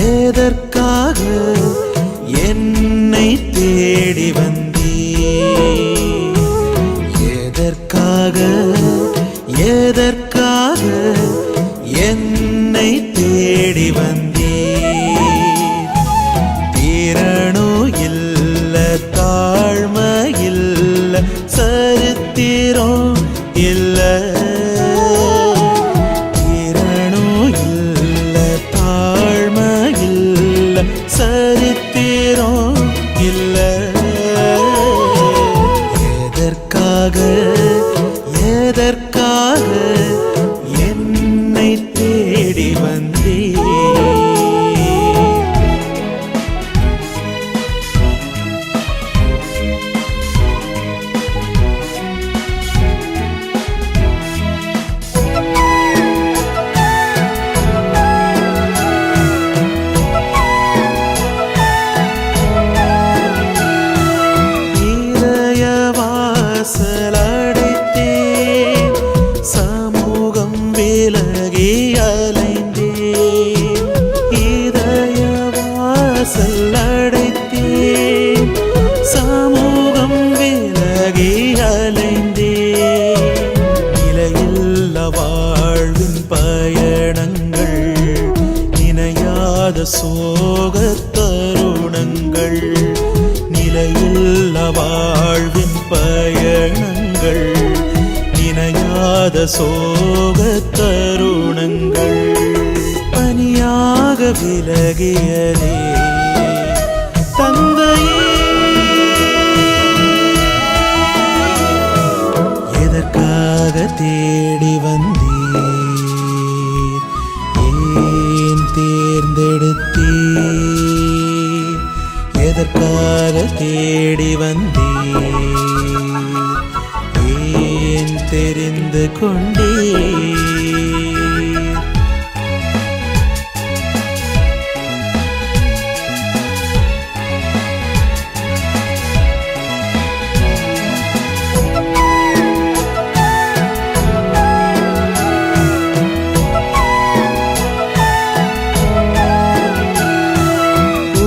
எதற்காக என்னை தேடி வந்தீர்? எதற்காக என்னை தேடி வந்தீர்? திறனோ இல்ல, தாழ்மை இல்ல, சரித்திரம் இல்ல. சரித்திரம் இல்ல. எதற்காக என்னை தேடி வந்தீர்? சமூகம் விலகி அலைந்தேன், இதய வாசல் அடைத்தேன். சமூகம் விலகி அலைந்தேன். நிலையில்ல வாழ்வின் பயணங்கள், நினையாத சோக தருணங்கள். நிலையில்ல வாழ்வின் பயணங்கள், நினையாத சோக தருணங்கள். பனியாக விலகியதே தந்தையே, எதற்காக தேடி வந்தீர்? ஏன் தேர்ந்தெடுத்தீர்? எதற்காக தேடி வந்தீர்? ஏன் தெரிந்து கொண்டீர்?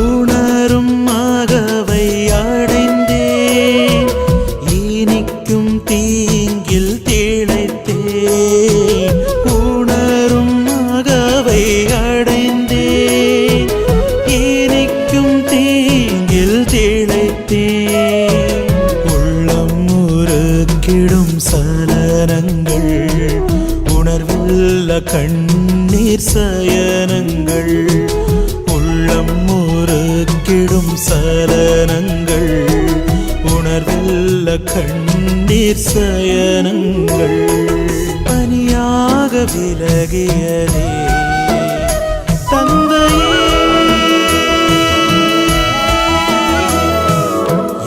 உணரும் மகவை அடைந்தேன், இனிக்கும் தீங்கில் திளைத்தேன். உணரும் மகவை அடைந்தேன், இனிக்கும் தீங்கில் திளைத்தேன். உள்ளம் முறுக்கிடும் சலனங்கள், உணர்வில்ல கண்ணீர் சயனங்கள். உள்ளம் முறுக்கிடும் சலனங்கள், உணர்வில்ல கண்ணீர் சயனங்கள். பனியாக விலகியதே தந்தையே,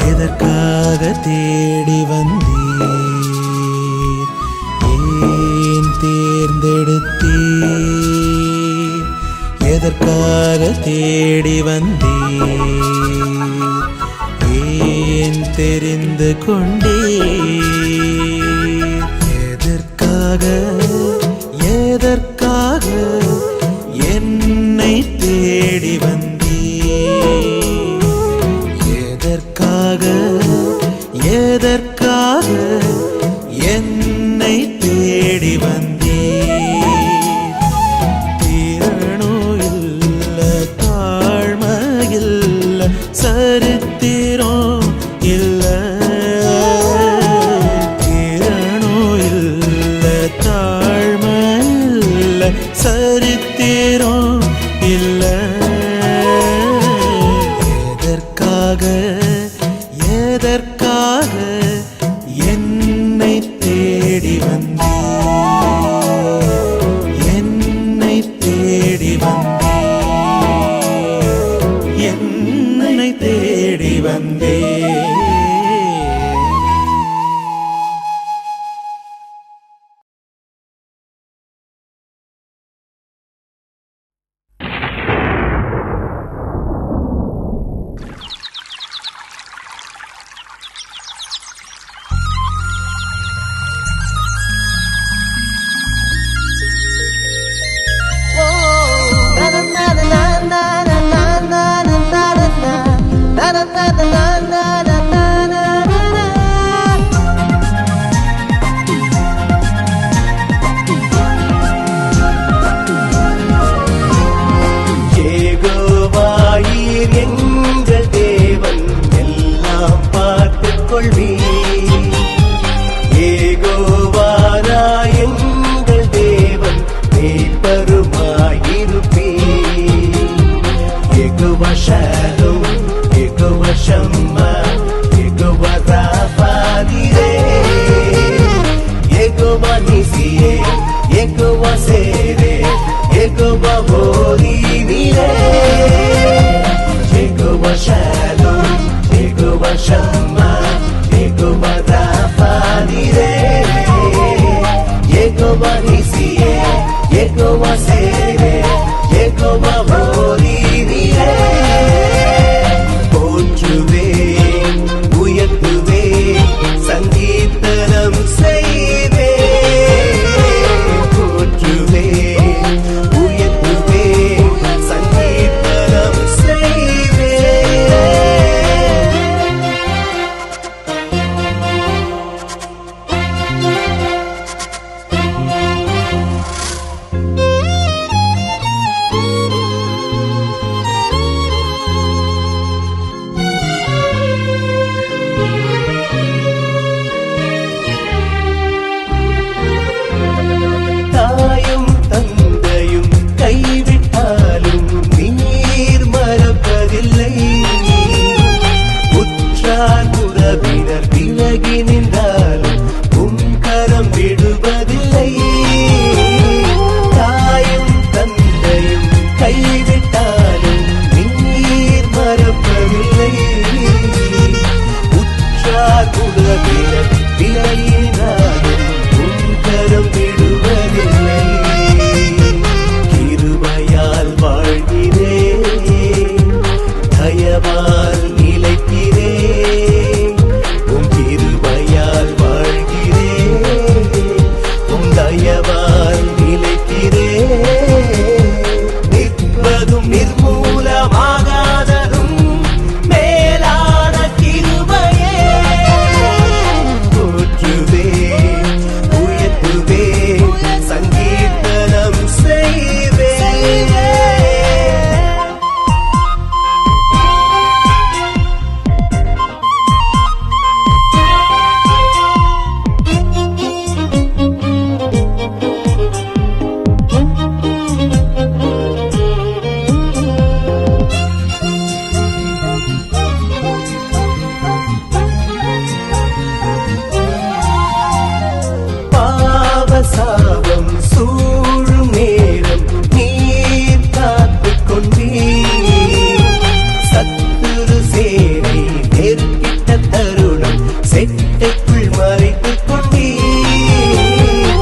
எதற்காக தேடி வந்தீர்? ஏன் தேர்ந்தெடுத்தீர்? எதற்காக தேடி வந்தீர்? ஏன் தெரிந்து கொண்டீர்? எதற்காக என்னை தேடி வந்தீர்? எதற்காக என்னை தேடி வந்தீர்? திறனோ இல்ல, தாழ்மை இல்ல, சரித்திரம் இல்ல. திறனோ இல்ல, தாழ்மை இல்ல, சரித்திரம் இல்ல. எதற்காக என்னை தேடி வந்தீர்? என்னை Yehovah Nisiye, Yehovah Sere, Yehovah Holy Nire, Yehovah Shalom, Yehovah Shammah, Yehovah Rapha Nire, Yehovah Nisiye, Yehovah Sere, Yehovah Holy Nire. போற்றுவேன் உயர்த்துவேன் சங்கீர்த்தனம் செய்வேன் போற்றுவேன் உயர்த்துவேன் சங்கீர்த்தனம் செய்வேன் தாயும் தந்தையும் கைவிட்டாலும் நீர் மறப்பதில்லை உற்றார் உறவினர் விலகி நின்றாலும் உம் கரம் விடுவதில்லை தாயும் தந்தையும் கைவிட்டாலும் நீர் மறப்பதில்லை உற்றார் உறவினர் விலகி நின்றாலும் உம் கரம் விடுவதில்லை கிருபையால் வாழ்கிறேன் தயவால் நிலைக்கிறேன் உம் கிருபையால் வாழ்கிறேன் உம் தயவால் நிலைக்கிறேன் நிற்பதும் நிர்மூலமாகாததும் மேலான கிருபையே போற்றுவேன் உயர்த்துவேன் சங்கீர்த்தனம் செய்வேன் பாவசாபம் சூழும் நேரம் நீர் காத்துக் கொண்டீர் சத்துரு சேனை நெருக்கிட்ட தருணம் செட்டைக்குள் மறைத்துக் கொண்டீர்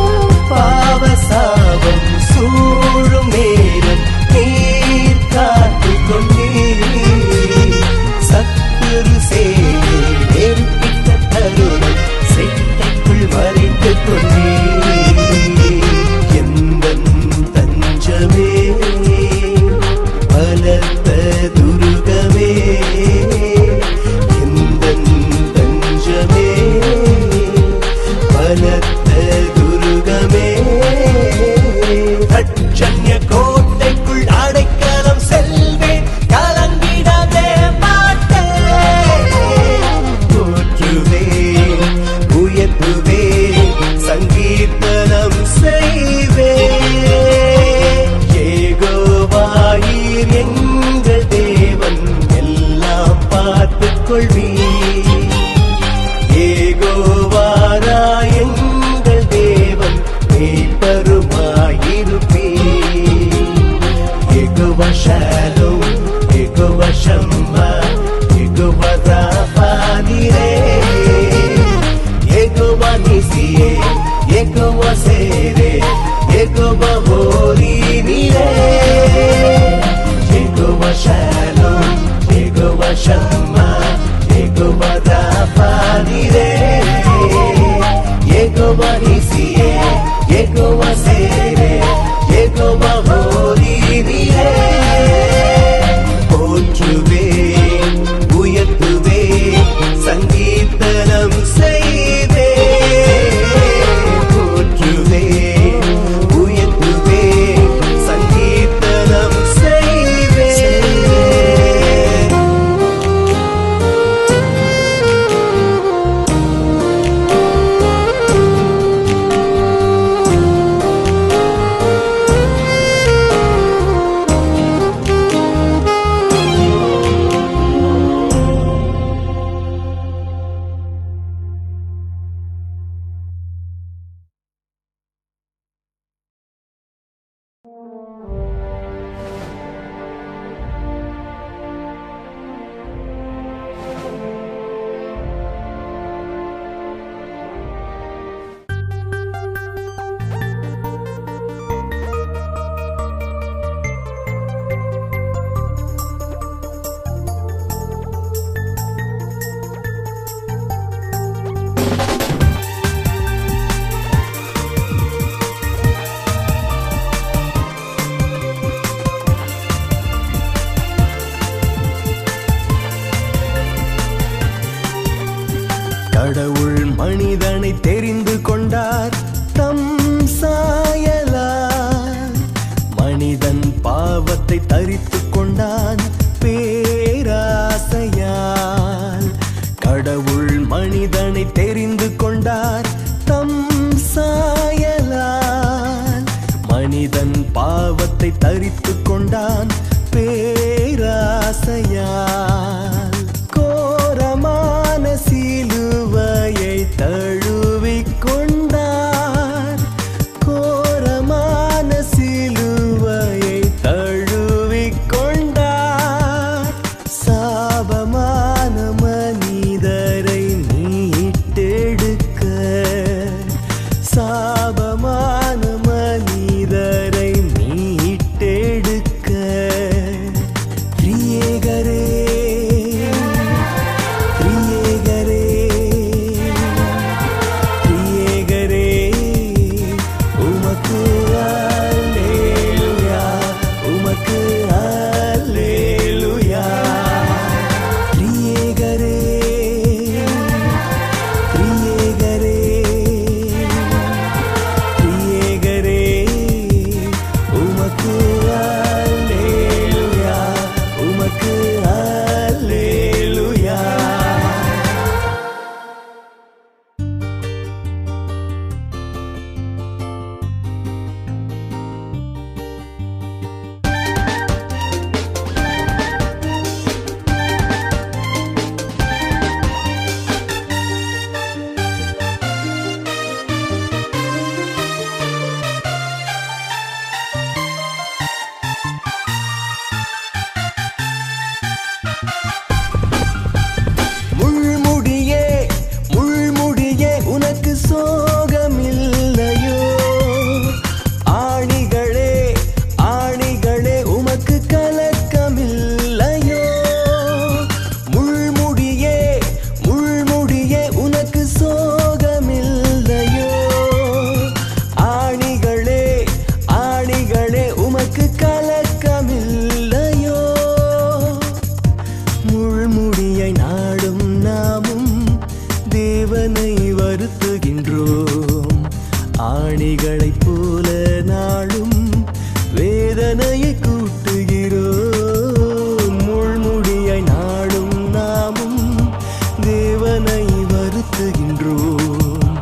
பாவசாபம் சூழும் நேரம் நீர் காத்துக் கொண்டீர் சத்துரு சேனை நெருக்கிட்ட தருணம் செட்டைக்குள் மறைத்துக் கொண்டீர் எந்தன் தஞ்சமே பலத்த துருகமே எந்தன் தஞ்சமே பலத்த துருகமே ரட்சண்ய கோட்டைக்குள் அடைக்கலம் செல்வேன் கலங்கிடவே மாட்டேன் போற்றுவேன் உயர்த்துவேன் சங்கீர்த்தனம் செய்வேன் ஏகோவாயீர் எங்கள் தேவன் எல்லாம் பார்த்துக் கொள்வீர் ஏகோவாரா எங்கள் தேவன் மேய்ப்பருமாயிருப்பீர் ஏகோவா ஷாலோம் ஏகோவா ஷம்மா ஏகோவா ராஃபா நீரே Yehovah Nisiye, Yehovah Sere, Yehovah Holy Nire, Yehovah Shalom, Yehovah Shammah, Yehovah Rapha Nire, Yehovah Nisiye, Yehovah Sere, Yehovah Holy Nire. போற்றுவேன் உயர்த்துவேன் சங்கீர்த்தனம் செய்வேன் போற்றுவேன் உயர்த்துவேன் சங்கீர்த்தனம் செய்வேன். கடவுள் மனிதனை தெரிந்து கொண்டார் தம் சாயலால். மனிதன் பாவத்தை தரித்துக் கொண்டான் பேராசையால். கடவுள் மனிதனை தெரிந்து கொண்டார் தம் சாயலால். மனிதன் பாவத்தை தரித்துக் கொண்டான் பேராசையால். கோரமான சிலுவையை தழுவிக் கொண்டார். கோரமான சிலுவையை தழுவிக் கொண்டார். சாபமான மனிதரை மீட்டெடுக்க. சாபமான மனிதரை மீட்டெடுக்க. திரியேகரே ஆணிகளைப் போல நாளும் வேதனையை கூட்டுகிறோம். முள்முடியை நாடும் நாமும் தேவனை வருத்துகின்றோம்.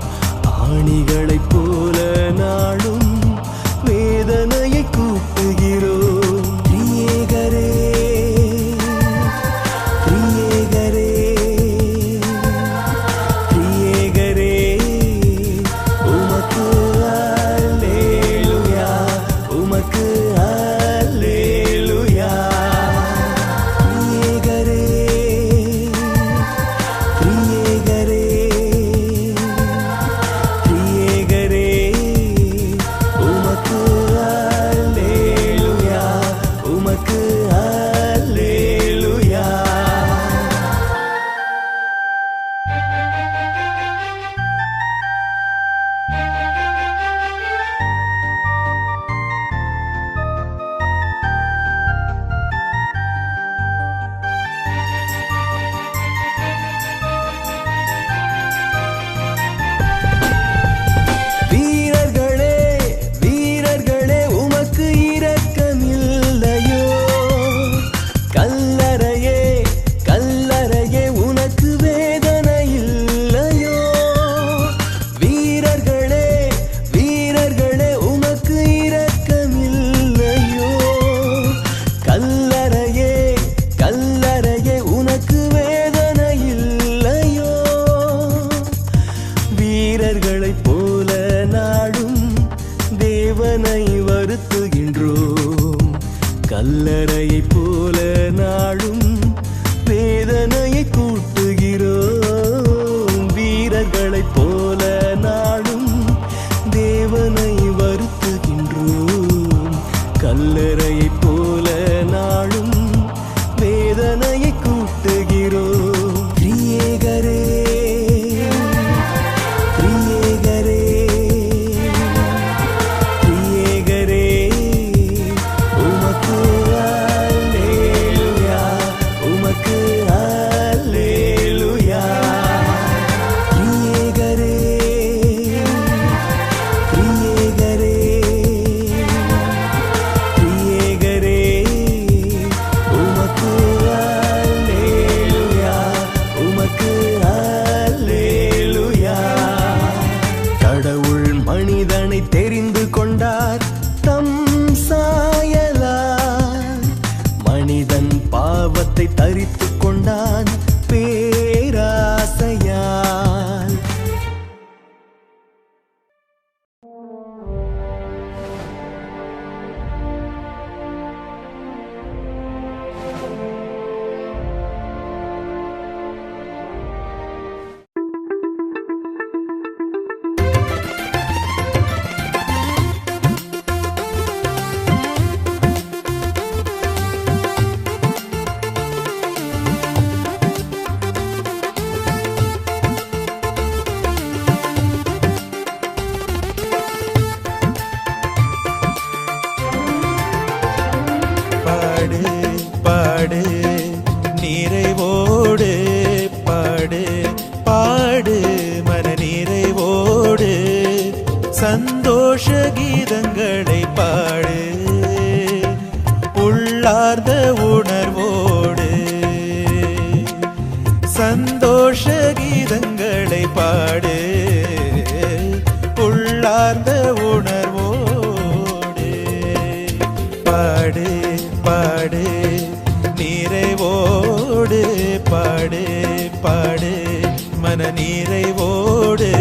ஆணிகளைப் போல நாளும் வேதனையை கூட்டுகிறோம். திரியேகரே திரியேகரே திரியேகரே உமக்கு அல்லேலூயா உமக்கு அல்லேலூயா. கல்லறையை போல நாளும் வேதனையை கூட்டுகிறோம். வீரர்களைப் போல நாளும் தேவனை வருத்துகின்றோம். கல்லறையை போல நாளும் வேதனையை கூட்டுகிறோம். திரியேகரே திரியேகரே திரியேகரே உமக்கு அல்லேலூயா உமக்கு அல்லேலூயா. திரியேகரே திரியேகரே திரியேகரே உமக்கு அல்லேலூயா உமக்கு அல்லேலூயா. கடவுள் மனிதனை தெரிந்து கொண்டார் தம் சாயலால். மனிதன் பாவத்தை தரித்துக் கொண்டான் பேராசையால். பாடு பாடு நிறைவோடு பாடு பாடு மன நிறைவோடு சந்தோஷ கீதங்களை பாடு உள்ளார்ந்த உணர்வோடு. சந்தோஷ கீதங்களை பாடு உள்ளார்ந்த உணர்வோடு. பாடு பாடு நிறைவோடு பாடு பாடு மன நிறைவோடு.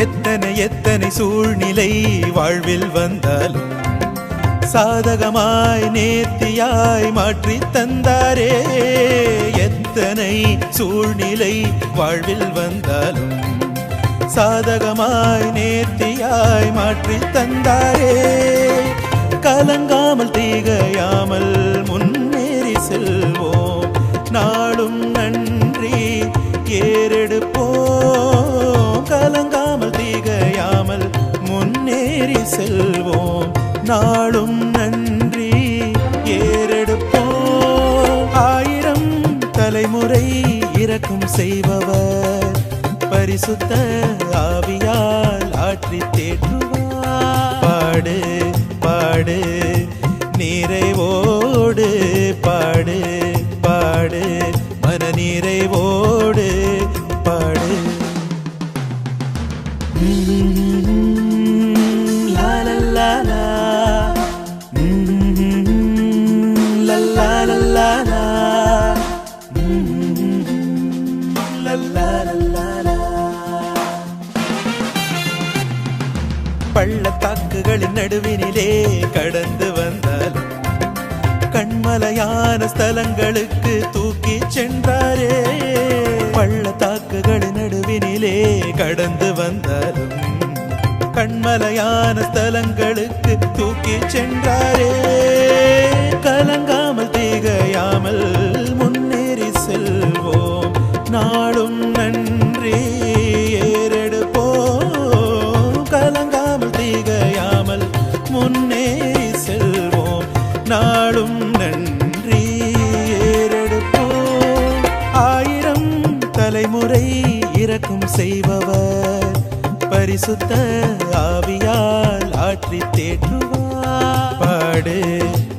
எத்தனை எத்தனை சூழ்நிலை வாழ்வில் வந்தாலும் சாதகமாய் நேர்த்தியாய் மாற்றி தந்தாரே. எத்தனை சூழ்நிலை வாழ்வில் வந்தாலும் சாதகமாய் நேர்த்தியாய் மாற்றி தந்தாரே. கலங்காமல் திகையாமல் முன்னேறி செல்வோம் நாளும் நன்றி ஏறெடுப்போம். கலங்காமல் திகையாமல் முன்னேறி செல்வோம் நாளும் நன்றி ஏறெடுப்போம். 1000 தலைமுறை இரக்கம் செய்பவர் பரிசுத்த ஆவியால் ஆற்றி தேற்றுவார். பாடு பாடு நிறைவோடு பாடு பாடு மன நிறைவோடு பாடு. லா லா லா லா லா லா லா லா லா லா லா லா. பள்ளத்தாக்குகளின் நடுவினிலே கடந்து வந்தாலும் கண்மலையான ஸ்தலங்களுக்கு தூக்கி சென்றாரே. பள்ளத்தாக்குகளின் நடுவினிலே கடந்து வந்தாலும் கண்மலையான ஸ்தலங்களுக்கு தூக்கி சென்றாரே. கலங்காமல் திகையாமல் முன்னேறி செல்வோம் நாளும் நன்றி ஏறெடுப்போம். கலங்காமல் திகையாமல் முன்னேறி செல்வோம் நாளும் நன்றி ஏறெடுப்போம். 1000 தலைமுறை இரக்கம் செய்பவர் பரிசுத்த ஆவியால் ஆற்றி தேற்றுவார். பாடு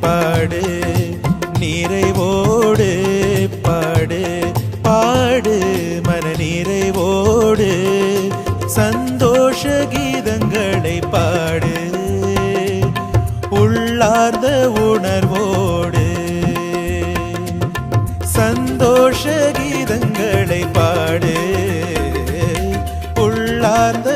பாடு நிறைவோடு பாடு பாடு மன நிறைவோடு சந்தோஷ கீதங்களை பாடு உள்ளார்ந்த உணர்வோடு சந்தோஷ கீதங்களை பாடு உள்ளார்ந்த